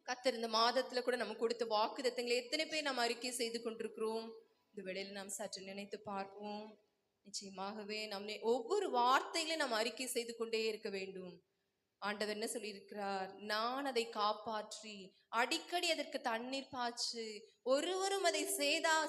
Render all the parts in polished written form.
கர்த்தர் இந்த மாதத்துல கூட நம்ம கொடுத்த வாக்குத்தத்தங்களை எத்தனை பேர் நாம் அறிக்கை செய்து கொண்டிருக்கிறோம்? இந்த வேளையில் நாம் சற்று நினைத்து பார்ப்போம். நிச்சயமாகவே நம்ம ஒவ்வொரு வார்த்தைகளையும் நாம் அறிக்கை செய்து கொண்டே இருக்க வேண்டும். ஆண்டவர் என்ன சொல்லியிருக்கிறார்? நான் அதை காப்பாற்றி அடிக்கடி அதற்கு தண்ணீர் பாய்ச்சு ஒருவரும் அதை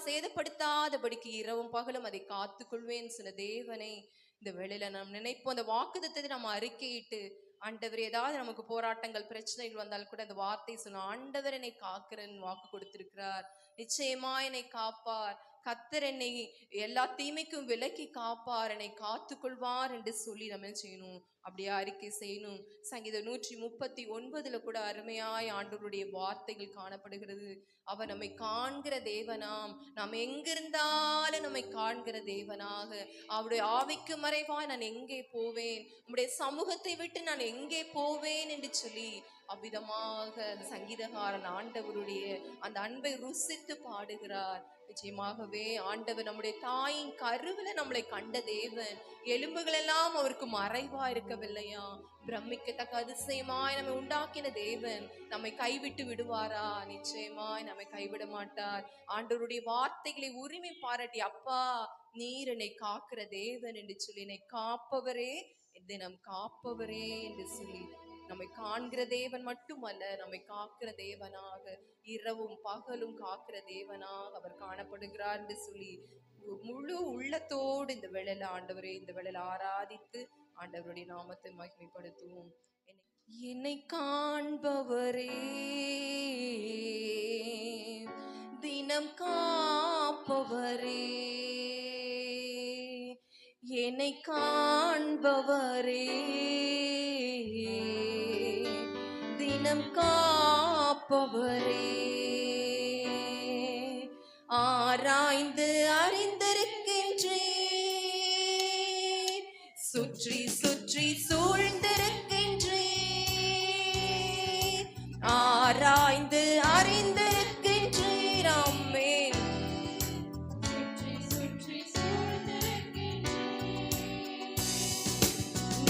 சேதப்படுத்தாதபடிக்கு இரவும் பகலும் அதை காத்துக்கொள்வேன் சொன்ன தேவனை இந்த வேளையில நாம் நினைப்போம். அந்த வாக்குத்தத்தத்தை நம்ம அறிக்கையிட்டு, ஆண்டவர் ஏதாவது நமக்கு போராட்டங்கள் பிரச்சனைகள் வந்தால் கூட அந்த வார்த்தை சொன்ன ஆண்டவர் என்னை காக்கிறன்னு வாக்கு கொடுத்திருக்கிறார். நிச்சயமா என்னை காப்பார், கர்த்தர் என்னை எல்லா தீமைக்கும் விலக்கி காப்பார், என்னை காத்து கொள்வார் என்று சொல்லி நம்ம செய்யணும், அப்படியே அறிக்கை செய்யணும். சங்கீதம் 139 கூட அருமையாய் ஆண்டவருடைய வார்த்தைகள் காணப்படுகிறது. அவர் நம்மை காண்கிற தேவனாம், நாம் எங்கிருந்தாலும் நம்மை காண்கிற தேவனாக, அவருடைய ஆவிக்கு மறைவாய் நான் எங்கே போவேன், உம்முடைய சமூகத்தை விட்டு நான் எங்கே போவேன் என்று சொல்லி அவ்விதமாக அந்த சங்கீதகாரன் ஆண்டவருடைய அந்த அன்பை ருசித்து பாடுகிறார். நிச்சயமாகவே ஆண்டவர் நம்முடைய தாயின் கருவில நம்மளை கண்ட தேவன். எலும்புகள் எல்லாம் அவருக்கு மறைவா இருக்கவில்லையா? பிரமிக்கத்தக்க அதிசயமாய் நம்மை உண்டாக்கின தேவன் நம்மை கைவிட்டு விடுவாரா? நிச்சயமாய் நம்மை கைவிட மாட்டார். ஆண்டவருடைய வார்த்தைகளை உரிமை பாராட்டி, அப்பா நீர் என்னை காக்கிற தேவன் என்று சொல்லி, என்னை காப்பவரே, தினம் காப்பவரே என்று சொல்லி, நம்மை காண்கிற தேவன் மட்டுமல்ல, நம்மை காக்கிற தேவனாக, இரவும் பகலும் காக்கிற தேவனாக அவர் காணப்படுகிறார் என்று சொல்லி முழு உள்ளத்தோடு இந்த வேளையில ஆண்டவரே, இந்த வேளையில ஆராதித்து ஆண்டவருடைய நாமத்தை மகிமைப்படுத்துவோம். என்னை காண்பவரே, தினம் காப்பவரே, என்னை காண்பவரே, தினம் காப்பவரே, ஆராய்ந்து அறிந்திருக்கின்றேன், சுற்றி சுற்றி சூழ்ந்திருக்கின்றேன், ஆராய்ந்து அறிந்திருக்கின்றேன், அம்மே சுற்றி சுற்றி சூழ்ந்திருக்கின்றேன்,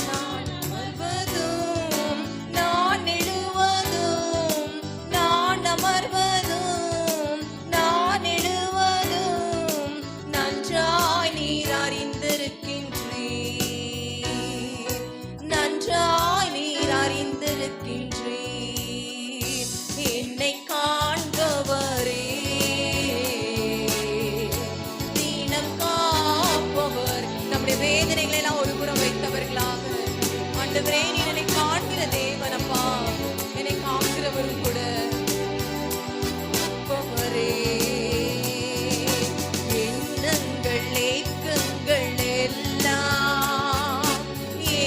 நான் அமர்வதும் நான் எழுவதும், நான் அமர்வதும் நான் எழுவதும் நன்றாய் நீர் அறிந்திருக்கின்றீர், நன்றாய் நீர் அறிந்திருக்கின்றீர். என்னை காண்பவரே, தினம் காப்பவர். நம்முடைய வேதனைகளை எல்லாம் ஒரு புறம் வைத்தவர்களாக, ஆண்டவரே நீர் என்னை காண்கிற தேவனப்பா, என்னை காக்கிறவரும் கூட காப்பவரே. எண்ணங்கள் ஏக்கங்கள் எல்லாம்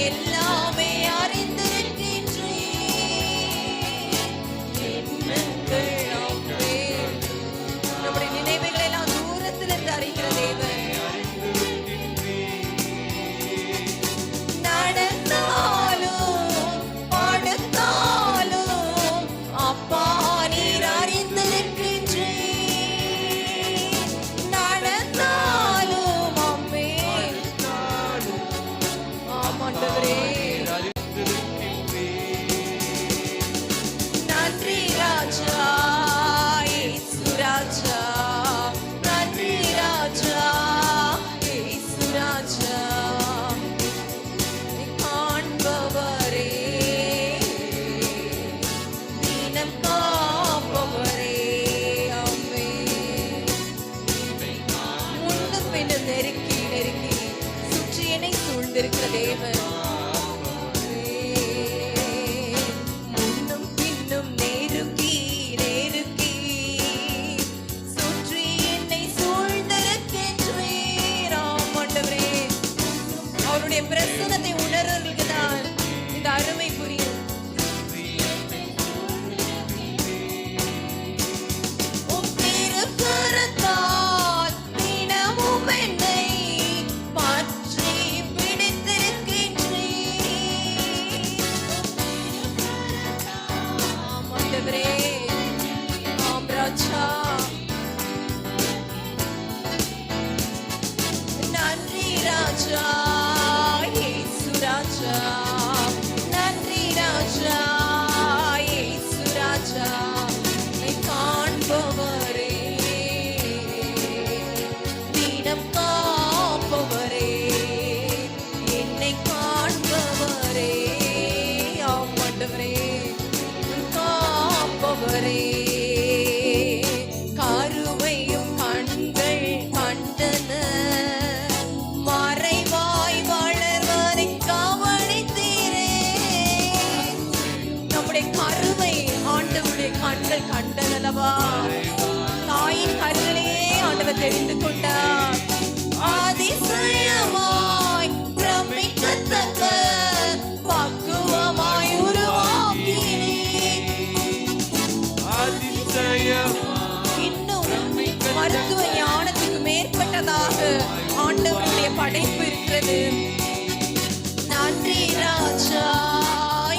எல்லாமே அறிந்திருக்கின்றேன், எண்ணங்கள் அம்மே. நம்முடைய நினைவுகளை எல்லாம் தூரத்திலிருந்து அறிகிற தேவன். நடந்தாலும் படுத்தாலும் அப்பா நீர் அறிந்திருக்கின்றீர், நடந்தாலும் அம்மே. ஆமாண்டவரே, நன்றி ராஜா, இயேசு ராஜா, நன்றி ராஜா, இயேசு ராஜா. காண்பவரே, தினம் காப்பவரே, அம்மே. முன்னும் பின்னும் நெருக்கி நெருக்கி சுற்றி என்னை சூழ்ந்திருக்கிற தேவன். முன்னும் பின்னும் நெருக்கி நெருக்கி சுற்றி என்னை சூழ்ந்திருக்கின்றீர், ஆமாண்டவரே. அவருடைய பிரசன்னத்தை உணர்வர்களுக்கு தான் இந்த அருமை புரியும். உம் திருக்கரத்தால் தினமும் என்னை பற்றி பிடித்திருக்கின்றீர், ஆமாண்டவரே. ஆம் ராஜா, நன்றி ராஜா, இயேசு ராஜா, நன்றி ராஜா, இயேசு ராஜா. தெரிந்து கொண்டார். அதிசயமாய் பிரமிக்கத்தக்க பக்குவமாய் உருவாக்கினீர். இன்னும் மருத்துவ ஞானத்துக்கு மேற்பட்டதாக ஆண்டவருடைய படைப்பு இருக்கிறது. நன்றி ராஜா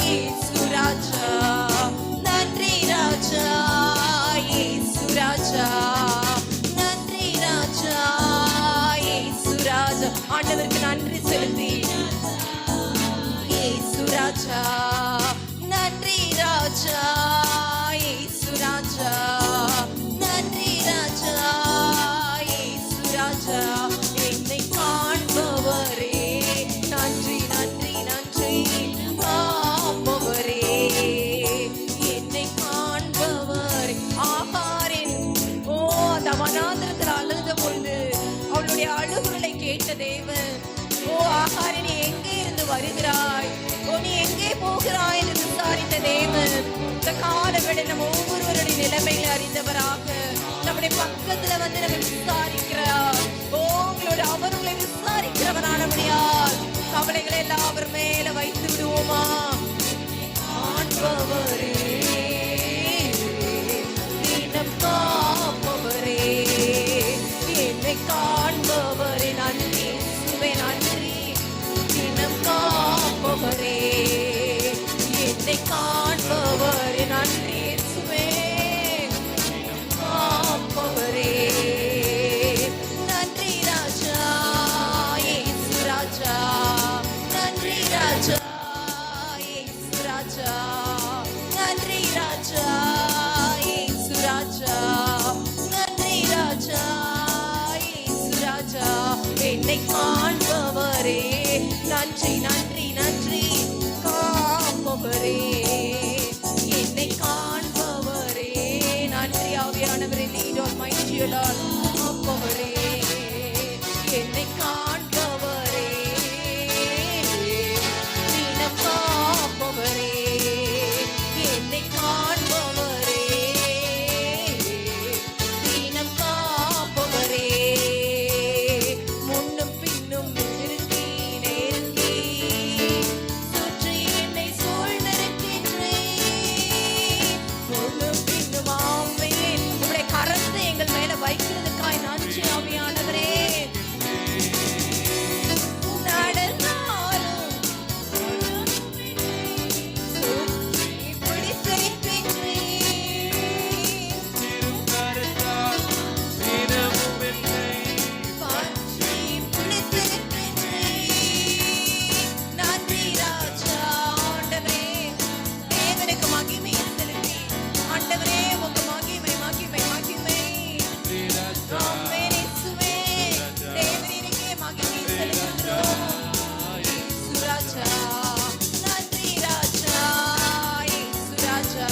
இயேசு ராஜா, நன்றி ராஜா இயேசு ராஜா, நன்றி ராஜா இயேசு ராஜா. ஆண்டவருக்கு நன்றி செலுத்தி இயேசு ராஜா, நன்றி ராஜா இயேசு ராஜா, நன்றி ராஜா இயேசு ராஜா. என்னை காண்பவரே நன்றி நன்றி நன்றி, காப்பவரே என்னை காண்பவரே. ஆகாரின் அந்த வனாந்திரத்தில் அழுத பொழுது அவளுடைய அழுகுரலை கேட்ட தேவன், ஓ ஆகாரே நீ எங்கே இருந்து வருகிறாய், ஓ நீ எங்கே போகிறாய் என்று விசாரித்த தேவன் இந்த காலவேளை நம்ம ஒவ்வொருவருடைய நிலைமைகளை அறிந்தவராக நம்முடைய பக்கத்துல வந்து நம்ம விசாரிக்கிறார். ஓ உங்களோட அவர் உங்களை விசாரிக்கிறவரானபடியால் கவலைகளை எல்லாம் அவர் மேல வைத்து விடுவோமா. ஆண்டவரே தினம் காப்பவரே என்னை காண்பவரே, நன்றி சுவே நன்றி. தினம் காப்பவரே என்னை காண்பவரே, நன்றி சுவே காப்பவரே. நன்றி ராஜா இயேசு ராஜா, நன்றி ராஜா இயேசு ராஜா, நன்றி ராஜா இயேசு ராஜா, நன்றி ராஜா இயேசு ராஜா. என்னை காண்பவரே நன்றி நன்றி நன்றி, காப்பவரே என்னை காண்பவரே நன்றி. ஆவியானவரே lead on mighty Lord, காப்பவரே என்னை காண்பவரே, தினம் காப்பவரே என்னை காண்பவரே, தினம் காப்பவரே. முன்னும் பின்னும் நெருங்கி நெருங்கி சுற்றி என்னை சூழ்ந்திருக்கின்றேன். முன்னும் பின்னும் ஆமென். உம்முடைய கரத்தை எங்கள் மேல வைக்கிறதுக்காய் நன்றி ஆவியானவரே. நடந்தாலும் சுற்றி பிடித்திருக்கின்றேன். பற்றி பிடித்திருக்கின்றேன். நன்றி ராஜா. ஆண்டவரே தேவனுக்கு மகிமையை செலுத்தி, ஆண்டவரே உங்க மகிமை மகிமை மகிமை. ஆமென் இயேசுவே, தேவனுக்கே மகிமையை செலுத்துகிறோம். இயேசு ராஜா, நன்றி ராஜா இயேசு ராஜா,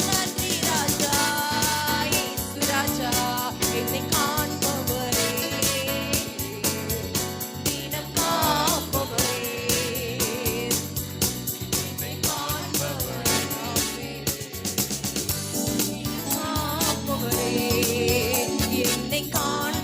நன்றி ராஜா இயேசு ராஜா. என்னை காண்பவரே தினம் காப்பவரே, என்னை காண்பவரே காப்பவரே, என்னை காண்பவரே